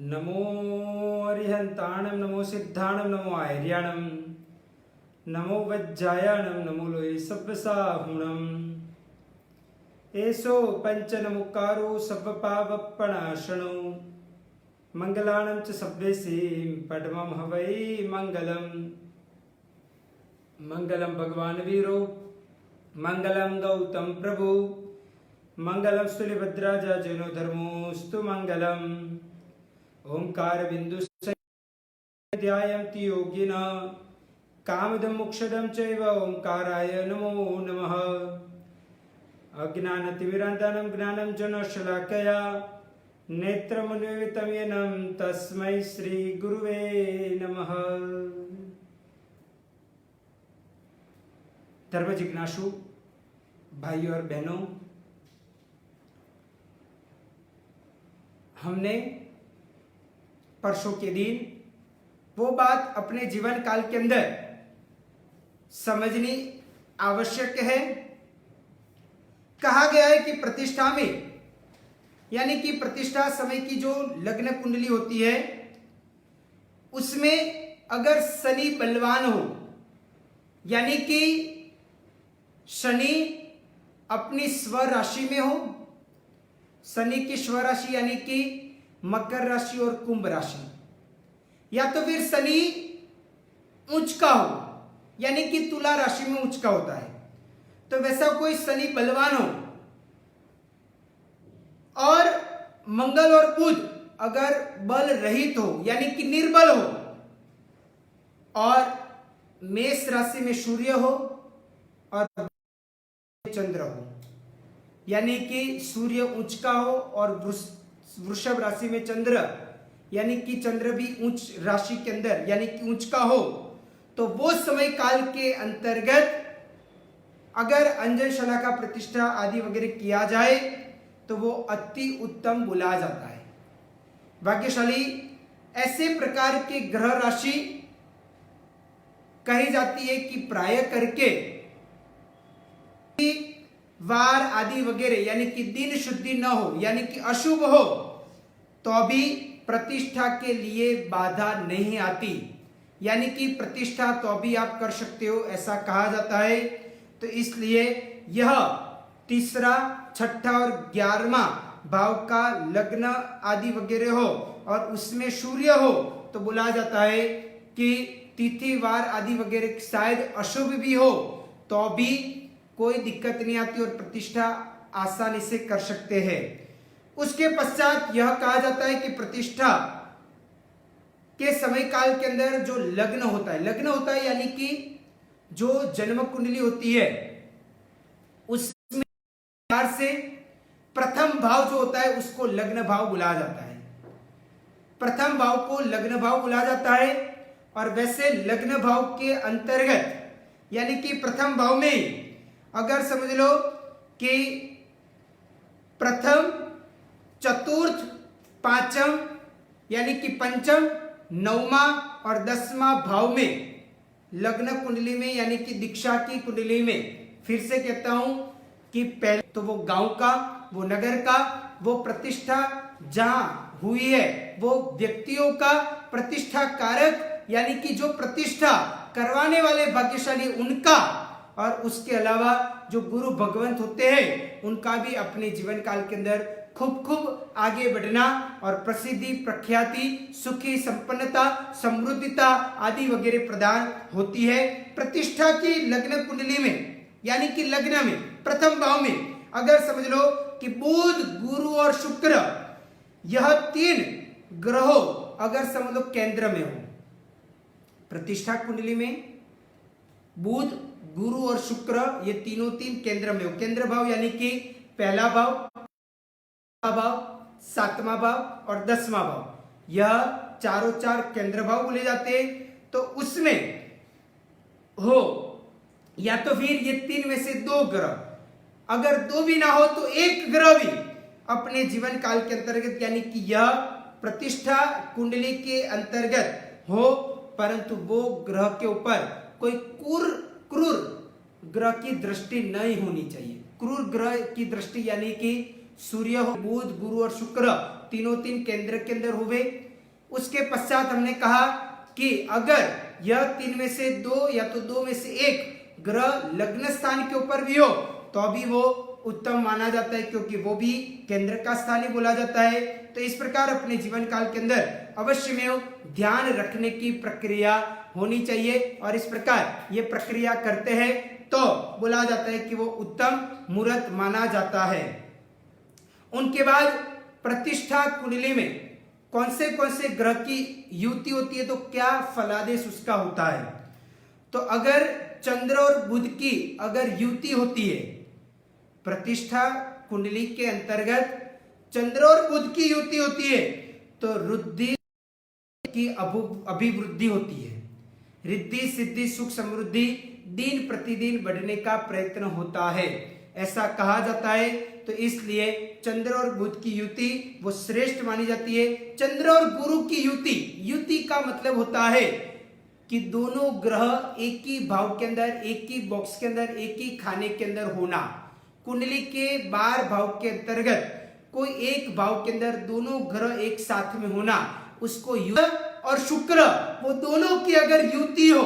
नमो अरिहंताणं नमो सिद्धाणं नमो आर्याणं नमो वज्जायाणं नमो लोये सब्बसाहुणम् एषो पञ्चनमुक्कारो सब्बपावपणाशनो मङ्गलानं च सब्बेसिं पद्मं हवै मङ्गलम् मङ्गलं भगवान् वीरो मङ्गलं गौतम प्रभु मङ्गलं स्थूलिभद्राजा जैनो धर्मोऽस्तु मङ्गलम् ओंकार बिंदु ध्यायन्ति योगिनः कामदं मोक्षदं चैव ओंकाराय नमो नमः अज्ञानतिमिरान्धनं ज्ञानं जनशलाकया नेत्रमुन्मीलितं येन तस्मै श्री गुरुवे नमः। धर्म जिज्ञासु भाइयों और बहनों, हमने परसों के दिन वो बात अपने जीवन काल के अंदर समझनी आवश्यक है। कहा गया है कि प्रतिष्ठा में, यानी कि प्रतिष्ठा समय की जो लग्न कुंडली होती है उसमें अगर शनि बलवान हो, यानी कि शनि अपनी स्वराशि में हो, शनि की स्वराशि यानी कि मकर राशि और कुंभ राशि, या तो फिर शनि उच्च का हो, यानी कि तुला राशि में उच्च का होता है, तो वैसा कोई शनि बलवान हो और मंगल और बुध अगर बल रहित हो, यानी कि निर्बल हो, और मेष राशि में सूर्य हो और चंद्र हो, यानी कि सूर्य उच्च का हो और वृषभ राशि में चंद्र, यानी कि चंद्र भी उच्च राशि के अंदर यानी कि उच्च का हो, तो वो समय काल के अंतर्गत अगर अंजन शला का प्रतिष्ठा आदि वगैरह किया जाए तो वो अति उत्तम बुला जाता है। भाग्यशाली ऐसे प्रकार के ग्रह राशि कही जाती है कि प्राय करके वार आदि वगैरह यानी कि दिन शुद्धि न हो, यानी कि अशुभ हो, तो भी प्रतिष्ठा के लिए बाधा नहीं आती, यानी कि प्रतिष्ठा तो भी आप कर सकते हो, ऐसा कहा जाता है। तो इसलिए यह तीसरा, छठा और 11वां भाव का लग्न आदि वगैरह हो और उसमें सूर्य हो तो बोला जाता है कि तिथि वार आदि वगैरह शायद अशुभ भी हो तो भी कोई दिक्कत नहीं आती और प्रतिष्ठा आसानी से कर सकते हैं। उसके पश्चात यह कहा जाता है कि प्रतिष्ठा के समय काल के अंदर जो लग्न होता है यानी कि जो जन्म कुंडली होती है उसमें से प्रथम भाव जो होता है उसको लग्न भाव बुलाया जाता है। प्रथम भाव को लग्न भाव बुलाया जाता है और वैसे लग्न भाव के अंतर्गत यानी कि प्रथम भाव में अगर समझ लो कि प्रथम, चतुर्थ, पांचम यानी कि पंचम, 9वां और 10वां भाव में लग्न कुंडली में यानी कि दीक्षा की कुंडली में, फिर से कहता हूं कि पहले तो वो गांव का, वो नगर का, वो प्रतिष्ठा जहां हुई है वो व्यक्तियों का प्रतिष्ठा कारक यानी कि जो प्रतिष्ठा करवाने वाले भाग्यशाली उनका, और उसके अलावा जो गुरु भगवंत होते हैं उनका भी अपने जीवन काल के अंदर खूब आगे बढ़ना और प्रसिद्धि, प्रख्याति, सुखी, संपन्नता, समृद्धिता आदि वगैरह प्रदान होती है। प्रतिष्ठा की लग्न कुंडली में यानी कि लग्न में प्रथम भाव में अगर समझ लो कि बुध, गुरु और शुक्र यह 3 ग्रहों अगर समझ लो केंद्र में हो, प्रतिष्ठा कुंडली में बुध, गुरु और शुक्र ये तीनों 3 केंद्र में हो। केंद्र भाव यानी कि पहला भाव, 7वां भाव और 10वां भाव, यह चारों 4 केंद्र भाव बोले जाते हैं। तो उसमें हो या तो फिर ये 3 में से 2 ग्रह, अगर 2 भी ना हो तो 1 ग्रह भी अपने जीवन काल के अंतर्गत यानी कि यह प्रतिष्ठा कुंडली के अंतर्गत हो, परंतु वो ग्रह के ऊपर कोई क्रूर ग्रह की दृष्टि नहीं होनी चाहिए। क्रूर ग्रह की दृष्टि यानी कि सूर्य हो, बुध, गुरु और शुक्र तीनों 3 केंद्र के अंदर हुए उसके पश्चात हमने कहा कि अगर यह 3 में से 2 या तो 2 में से 1 ग्रह लग्न स्थान के ऊपर भी हो तो भी वो उत्तम माना जाता है, क्योंकि वो भी केंद्र का स्थान ही बोला जाता है। तो इस प्रकार अपने जीवन काल के अंदर अवश्य में ध्यान रखने की प्रक्रिया होनी चाहिए, और इस प्रकार ये प्रक्रिया करते हैं तो बोला जाता है कि वो उत्तम मुहूर्त माना जाता है। उनके बाद प्रतिष्ठा कुंडली में कौन से ग्रह की युति होती है, तो क्या फलादेश उसका होता है। तो अगर चंद्र और बुध की अगर युति होती है, प्रतिष्ठा कुंडली के अंतर्गत चंद्र और बुध की युति होती है, तो रुद्धि की अभिवृद्धि होती है। रिद्धि सिद्धि सुख समृद्धि दिन प्रतिदिन बढ़ने का प्रयत्न होता है, ऐसा कहा जाता है। तो इसलिए चंद्र और बुध की युति वो श्रेष्ठ मानी जाती है। चंद्र और गुरु की युति का मतलब होता है कि दोनों ग्रह एक ही भाव के अंदर, एक ही बॉक्स के अंदर, एक ही खाने के अंदर होना। कुंडली के 12 भाव के अंतर्गत कोई एक भाव के अंदर दोनों ग्रह एक साथ में होना, उसको और शुक्र वो दोनों की अगर युति हो,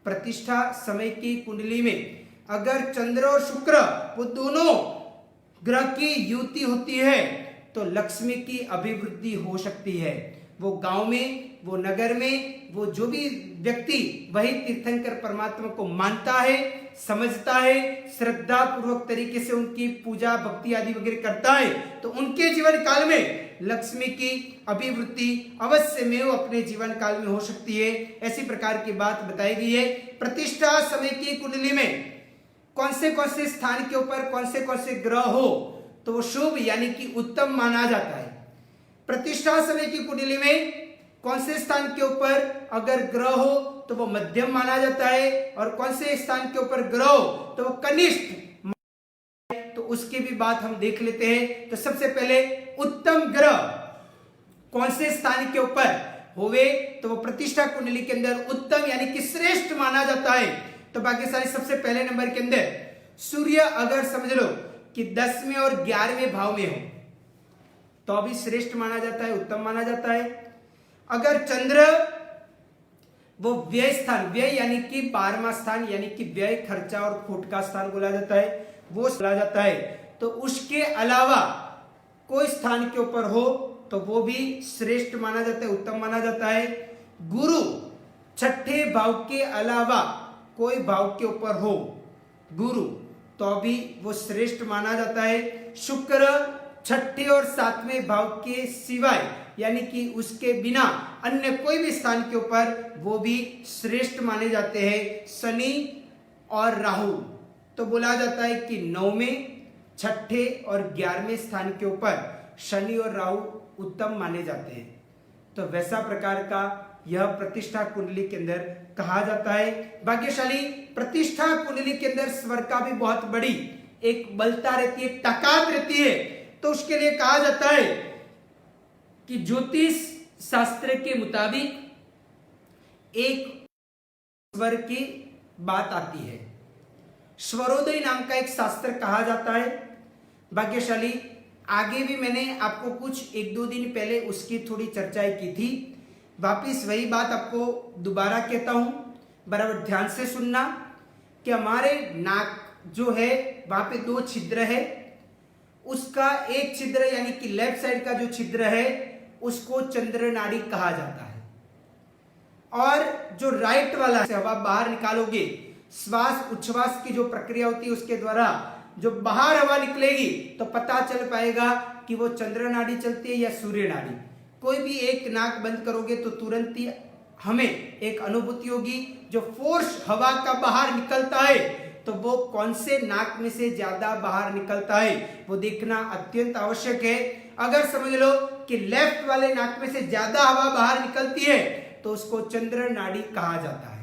प्रतिष्ठा समय की कुंडली में अगर चंद्र और शुक्र वो दोनों ग्रह की युति होती है तो लक्ष्मी की अभिवृद्धि हो सकती है। वो गांव में, वो नगर में, वो जो भी व्यक्ति वही तीर्थंकर परमात्मा को मानता है, समझता है, श्रद्धा पूर्वक तरीके से उनकी पूजा भक्ति आदि वगैरह करता है, तो उनके जीवन काल में लक्ष्मी की अभिवृद्धि अवश्य में वो अपने जीवन काल में हो सकती है। ऐसी प्रकार की बात बताई गई है। प्रतिष्ठा समय की कुंडली में कौन से स्थान के ऊपर कौन से ग्रह हो तो वो शुभ यानी कि उत्तम माना जाता है। प्रतिष्ठा समय की कुंडली में कौन से स्थान के ऊपर अगर ग्रह हो तो वो मध्यम माना जाता है, और कौन से स्थान के ऊपर ग्रह हो तो वो कनिष्ठ, तो उसकी भी बात हम देख लेते हैं। तो सबसे पहले उत्तम ग्रह कौन से स्थान के ऊपर होवे तो वो प्रतिष्ठा कुंडली के अंदर उत्तम यानी कि श्रेष्ठ माना जाता है। तो भाग्यशाली सबसे पहले नंबर के अंदर सूर्य अगर समझ लो कि 10वें और 11वें भाव में हो तो भी श्रेष्ठ माना जाता है, उत्तम माना जाता है। अगर चंद्र वो व्यय स्थान, व्यय यानी कि 12वां स्थान यानी कि व्यय खर्चा और खोट का स्थान बोला जाता है, वो बोला जाता है, तो उसके अलावा कोई स्थान के ऊपर हो तो वो भी श्रेष्ठ माना जाता है, उत्तम माना जाता है। गुरु 6ठे भाव के अलावा कोई भाव के ऊपर हो गुरु तो भी वो श्रेष्ठ माना जाता है। शुक्र 6ठे और 7वें भाव के सिवाय यानी कि उसके बिना अन्य कोई भी स्थान के ऊपर वो भी श्रेष्ठ माने जाते हैं। शनि और राहु तो बोला जाता है कि 9वें 6ठे और 11वें स्थान के ऊपर शनि और राहु उत्तम माने जाते हैं। तो वैसा प्रकार का यह प्रतिष्ठा कुंडली के अंदर कहा जाता है। भाग्यशाली प्रतिष्ठा कुंडली के अंदर स्वर का भी बहुत बड़ी एक बलता रहती है, ताकत रहती है। तो उसके लिए कहा जाता है कि ज्योतिष शास्त्र के मुताबिक एक स्वर की बात आती है। स्वरोदय नाम का एक शास्त्र कहा जाता है। भाग्यशाली आगे भी मैंने आपको कुछ 1-2 दिन पहले उसकी थोड़ी चर्चाएं की थी। वापिस वही बात आपको दोबारा कहता हूं, बराबर ध्यान से सुनना कि हमारे नाक जो है वहां पे 2 छिद्र है, उसका एक छिद्र यानी कि लेफ्ट साइड का जो छिद्र है उसको चंद्र नाड़ी कहा जाता है, और जो राइट वाला से हवा बाहर निकालोगे, श्वास उच्छ्वास की जो प्रक्रिया होती है उसके द्वारा जो बाहर हवा निकलेगी तो पता चल पाएगा कि वो चंद्र नाड़ी चलती है या सूर्य नाड़ी। कोई भी एक नाक बंद करोगे तो तुरंत ही हमें एक अनुभूति होगी, जो फोर्स हवा का बाहर निकलता है तो वो कौन से नाक में से ज्यादा बाहर निकलता है वो देखना अत्यंत आवश्यक है। अगर समझ लो कि लेफ्ट वाले नाक में से ज्यादा हवा बाहर निकलती है तो उसको चंद्र नाड़ी कहा जाता है,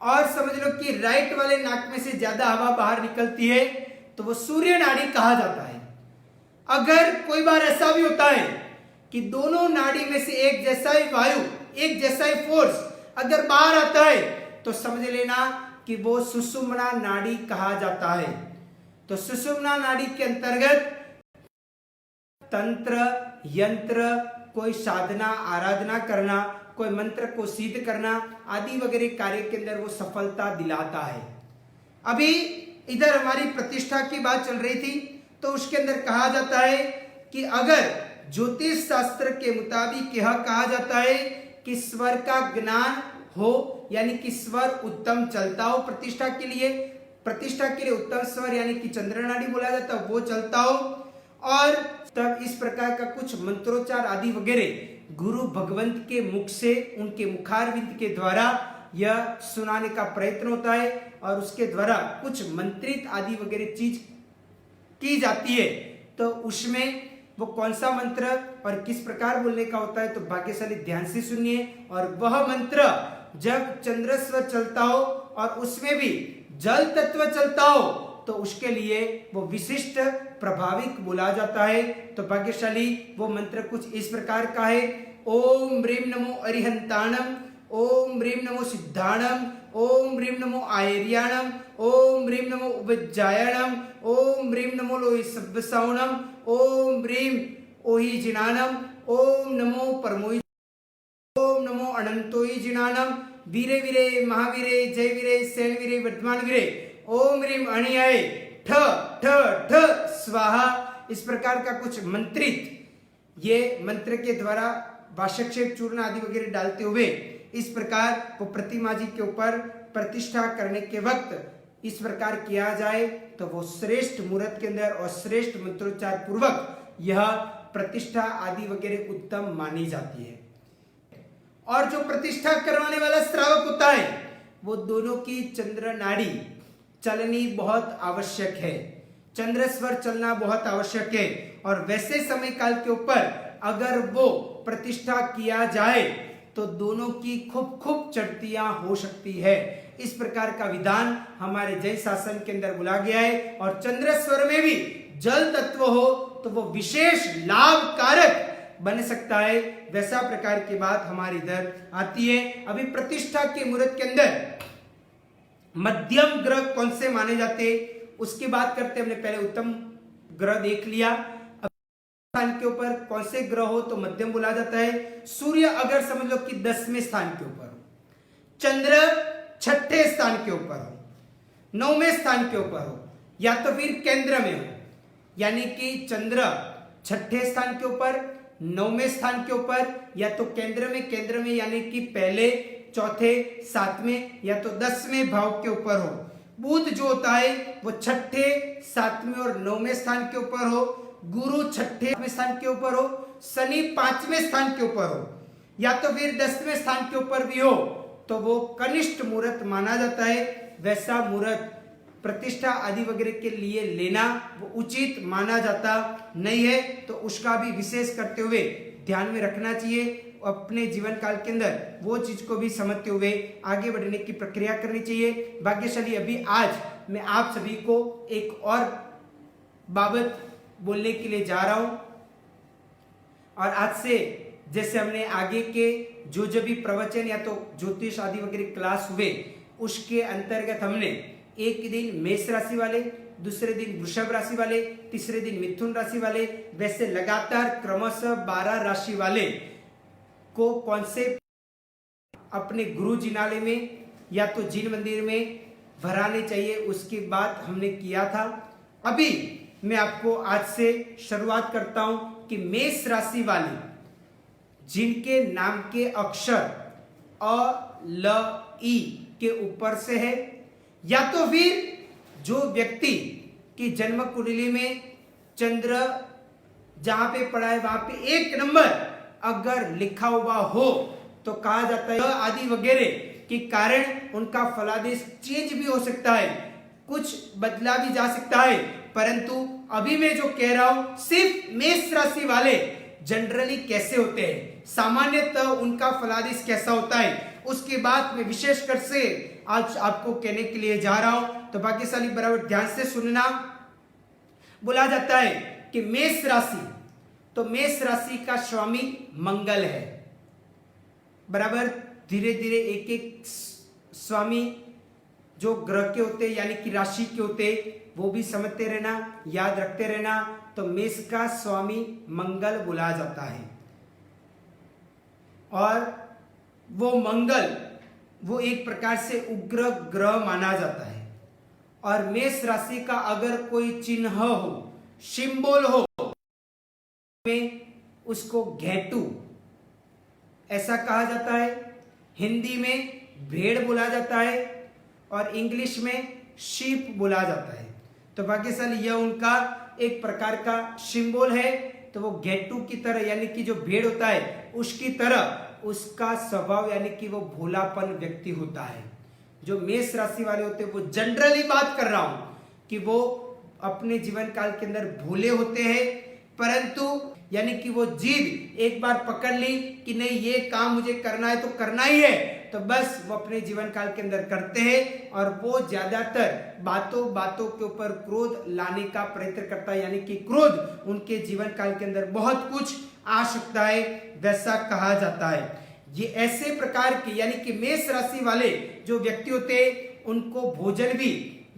और समझ लो कि राइट वाले नाक में से ज्यादा हवा बाहर निकलती है तो वो सूर्य नाड़ी कहा जाता है। अगर कोई बार ऐसा भी होता है कि दोनों नाड़ी में से एक जैसा ही वायु, एक जैसा ही फोर्स अगर बाहर आता है तो समझ लेना कि वो सुषुम्ना नाड़ी कहा जाता है। तो सुषुम्ना नाड़ी के अंतर्गत तंत्र, यंत्र, कोई साधना आराधना करना, कोई मंत्र को सिद्ध करना आदि वगैरह कार्य के अंदर वो सफलता दिलाता है। अभी इधर हमारी प्रतिष्ठा की बात चल रही थी, तो उसके अंदर कहा जाता है कि अगर ज्योतिष शास्त्र के मुताबिक यह कहा जाता है कि स्वर का ज्ञान हो, यानी कि स्वर उत्तम चलता हो प्रतिष्ठा के लिए उत्तम स्वर यानी कि चंद्र नाड़ी बोला जाता है वो चलता हो, और तब इस प्रकार का कुछ मंत्रोच्चार आदि वगैरह गुरु भगवंत के मुख से उनके मुखारविंद के द्वारा यह सुनाने का प्रयत्न होता है, और उसके द्वारा कुछ मंत्रित आदि वगैरह चीज की जाती है। तो उसमें वो कौन सा मंत्र और किस प्रकार बोलने का होता है, तो भाग्यशाली ध्यान से सुनिए। और वह मंत्र जब चंद्र स्वर चलता हो और उसमें भी जल तत्व चलता हो, तो उसके लिए वो विशिष्ट प्रभाविक बोला जाता है। तो भाग्यशाली वो मंत्र कुछ इस प्रकार का है। ओम ह्रीं नमो अरिहंताणम, ओम ह्रीं नमो सिद्धाणम, ओम ह्रीं नमो आयर्याणम, ओम ह्रीं नमो उपज्जायणम, ओम ह्रीं नमो लोहि सब्बसावणम, ओम ह्रीं ओहि जिनानम, ओम नमो परमोहि, ओम नमो अनंतोहि जिनानम, वीरे वीरे महावीरे जय वीरे सेन वीरे वर्धमान वीरे, ओम ह्रीं अणियाय ठ ठ ठ स्वाहा। इस प्रकार का कुछ मंत्रित ये मंत्र के द्वारा वाषक्षेप चूर्ण आदि वगैरह डालते हुए इस प्रकार वो प्रतिमा जी के ऊपर प्रतिष्ठा करने के वक्त इस प्रकार किया जाए, तो वो श्रेष्ठ मुहूर्त के अंदर और श्रेष्ठ मंत्रोच्चार पूर्वक यह प्रतिष्ठा आदि वगैरह उत्तम मानी जाती है। और जो प्रतिष्ठा करवाने वाला श्रावक होता है वो दोनों की चंद्र नाड़ी चलनी बहुत आवश्यक है, चंद्र स्वर चलना बहुत आवश्यक है। और वैसे समय काल के ऊपर अगर वो प्रतिष्ठा किया जाए तो दोनों की खूब खूब चढ़तियां हो सकती है। इस प्रकार का विधान हमारे जैन शासन के अंदर बोला गया है। और चंद्र स्वर में भी जल तत्व हो तो वो विशेष लाभकारक बन सकता है, वैसा प्रकार की बात हमारे इधर आती है। अभी प्रतिष्ठा के मुहूर्त के अंदर मध्यम ग्रह कौन से माने जाते उसकी बात करते हैं। हमने पहले उत्तम ग्रह देख लिया, अब स्थान के ऊपर कौन से ग्रह हो तो मध्यम बोला जाता है। सूर्य अगर समझ लो कि 10वें स्थान के ऊपर हो, चंद्र 6ठे स्थान के ऊपर हो, 9वें स्थान के ऊपर हो, या तो फिर केंद्र में हो, यानी कि चंद्र 6ठे स्थान के ऊपर, 9वें स्थान के ऊपर, या तो केंद्र में यानी कि पहले, चौथे, 7वें या तो 10वें भाव के ऊपर हो। बुध जो होता है वो 6ठे, 7वें और 9वें स्थान के ऊपर हो, गुरु 6ठे स्थान के ऊपर हो, शनि 5वें स्थान के ऊपर हो, या तो फिर 10वें स्थान के ऊपर भी हो, तो वो कनिष्ठ मुहूर्त माना जाता है। वैसा मुहूर्त प्रतिष्ठा आदि वगैरह के लिए लेना वो उचित माना जाता नहीं है, तो उसका भी विशेष करते हुए ध्यान में रखना चाहिए। अपने जीवन काल के अंदर वो चीज को भी समझते हुए आगे बढ़ने की प्रक्रिया करनी चाहिए। भाग्यशाली अभी आज मैं आप सभी को एक और बाबत बोलने के लिए जा रहा हूं। और आज से जैसे हमने आगे के जो भी प्रवचन या तो ज्योतिष आदि वगैरह क्लास हुए उसके अंतर्गत हमने एक दिन मेष राशि वाले, दूसरे दिन वृषभ राशि वाले, तीसरे दिन मिथुन राशि वाले, वैसे लगातार क्रमशः 12 राशि वाले को कौन से अपने गुरु जिनालय में या तो जिन मंदिर में भराने चाहिए उसकी बात हमने किया था। अभी मैं आपको आज से शुरुआत करता हूं कि मेष राशि वाले जिनके नाम के अक्षर अ, ल, ई के ऊपर से है, या तो फिर जो व्यक्ति की जन्म कुंडली में चंद्र जहां पे पड़ा है वहां पे 1 नंबर अगर लिखा हुआ हो तो कहा जाता है आदि वगैरह के कारण उनका फलादेश चेंज भी हो सकता है, कुछ बदला भी जा सकता है। परंतु अभी मैं जो कह रहा हूं सिर्फ मेष राशि वाले जनरली कैसे होते हैं, सामान्यतः उनका फलादेश कैसा होता है, उसके बाद मैं विशेषकर से आज आपको कहने के लिए जा रहा हूं। तो भाग्यशाली बराबर ध्यान से सुनना। बोला जाता है कि मेष राशि, तो मेष राशि का स्वामी मंगल है। बराबर धीरे धीरे एक एक स्वामी जो ग्रह के होते यानी कि राशि के होते वो भी समझते रहना, याद रखते रहना। तो मेष का स्वामी मंगल बोला जाता है। और वो मंगल वो एक प्रकार से उग्र ग्रह माना जाता है। और मेष राशि का अगर कोई चिन्ह हो, सिंबल हो, में उसको घेटू ऐसा कहा जाता है, हिंदी में भेड़ बोला जाता है और इंग्लिश में शीप बोला जाता है। तो भाग्यशाली यह उनका एक प्रकार का सिंबल है। तो वो घेटू की तरह यानी कि जो भेड़ होता है उसकी तरह उसका स्वभाव यानी कि वो भोलापन व्यक्ति होता है। जो मेष राशि वाले होते हैं वो जनरली बात कर रहा हूं कि वो अपने जीवन काल के अंदर भोले होते हैं, परंतु यानी कि वो जिद एक बार पकड़ ली कि नहीं ये काम मुझे करना है तो करना ही है, तो बस वो अपने जीवन काल के अंदर करते हैं और वो ज्यादातर बातों बातों के ऊपर क्रोध लाने का प्रयत्न करता है। यानी कि क्रोध उनके जीवन काल के अंदर बहुत कुछ आ सकता है, वैसा कहा जाता है। ये ऐसे प्रकार के यानी कि मेष राशि वाले जो व्यक्ति होते हैं उनको भोजन भी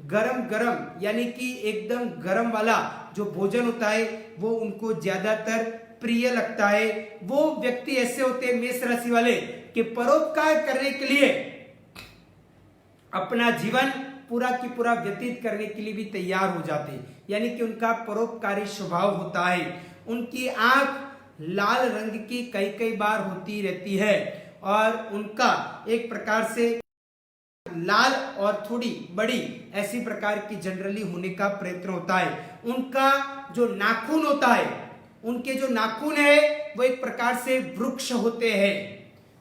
गरम गरम यानी कि एकदम गरम वाला जो भोजन होता है वो उनको ज्यादातर प्रिय लगता है। वो व्यक्ति ऐसे होते हैं मेष राशि वाले कि परोपकार करने के लिए अपना जीवन पूरा की पूरा व्यतीत करने के लिए भी तैयार हो जाते हैं। यानी कि उनका परोपकारी स्वभाव होता है। उनकी आंख लाल रंग की कई कई बार होती रहती है और उनका एक प्रकार से लाल और थोड़ी बड़ी ऐसी प्रकार की जनरली होने का प्रयत्न होता है। उनका जो नाखून होता है, उनके जो नाखून है वो एक प्रकार से वृक्ष होते हैं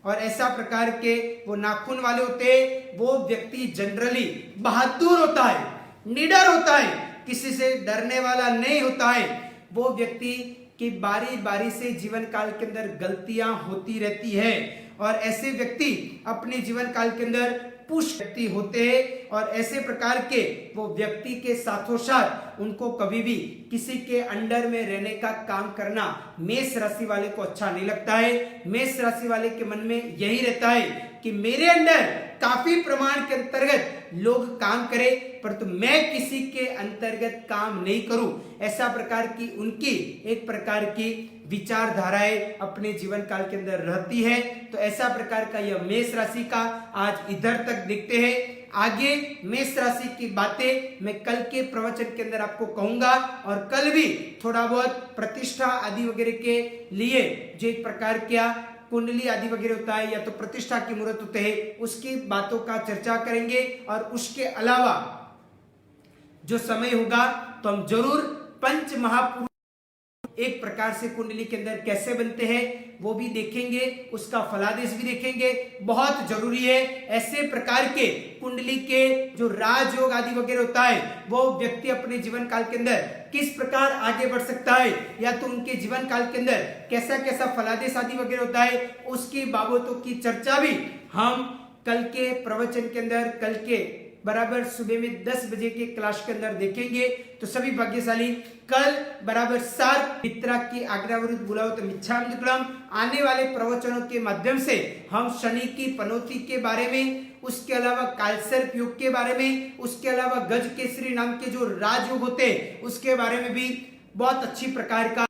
और ऐसा प्रकार के वो नाखून वाले होते हैं। वो व्यक्ति जनरली बहादुर होता है, निडर होता है, किसी से डरने वाला नहीं होता है। वो व्यक्ति की बारी बारी से जीवन काल के अंदर गलतियां होती रहती है और ऐसे व्यक्ति अपने जीवन काल के अंदर पुष्ट व्यक्ति होते हैं और ऐसे प्रकार के वो व्यक्ति के साथों साथ उनको कभी भी किसी के अंडर में रहने का काम करना मेष राशि वाले को अच्छा नहीं लगता है। मेष राशि वाले के मन में यही रहता है कि मेरे अंडर काफी प्रमाण के अंतर्गत लोग काम करें परंतु मैं किसी के अंतर्गत काम नहीं करूं। ऐसा प्रकार की उनकी एक प्रकार की विचारधाराएं अपने जीवन काल के अंदर रहती है। तो ऐसा प्रकार का यह मेष राशि का आज इधर तक देखते हैं। आगे मेष राशि की बातें मैं कल के प्रवचन के अंदर आपको कहूंगा और कल भी थोड़ा बहुत प्रतिष्ठा आदि वगैरह के लिए जो एक प्रकार क्या कुंडली आदि वगैरह होता है या तो प्रतिष्ठा की मुहूर्त होते हैं उसकी बातों का चर्चा करेंगे। और उसके अलावा जो समय होगा तो हम जरूर पंच महापुरुष एक प्रकार से कुंडली के अंदर कैसे बनते हैं वो भी देखेंगे, उसका फलादेश भी देखेंगे, बहुत जरूरी है। ऐसे प्रकार के कुंडली के जो राजयोग आदि वगैरह होता है वो व्यक्ति अपने जीवन काल के अंदर किस प्रकार आगे बढ़ सकता है या तो उनके जीवन काल के अंदर कैसा कैसा फलादेश आदि वगैरह होता है उसकी बाबतों की चर्चा भी हम कल के प्रवचन के अंदर कल के बराबर सुबह में 10 बजे के क्लास के अंदर देखेंगे। तो सभी भाग्यशाली कल बराबर 7 मित्रा की आज्ञावरुद्ध बुलाओ तो मिच्छाम दुक्कड़म आने वाले प्रवचनों के माध्यम से हम शनि की पनौती के बारे में, उसके अलावा कालसर्प योग के बारे में, उसके अलावा गज केसरी नाम के जो राजयोग होते हैं उसके बारे में भी बहुत अच्छी प्रकार का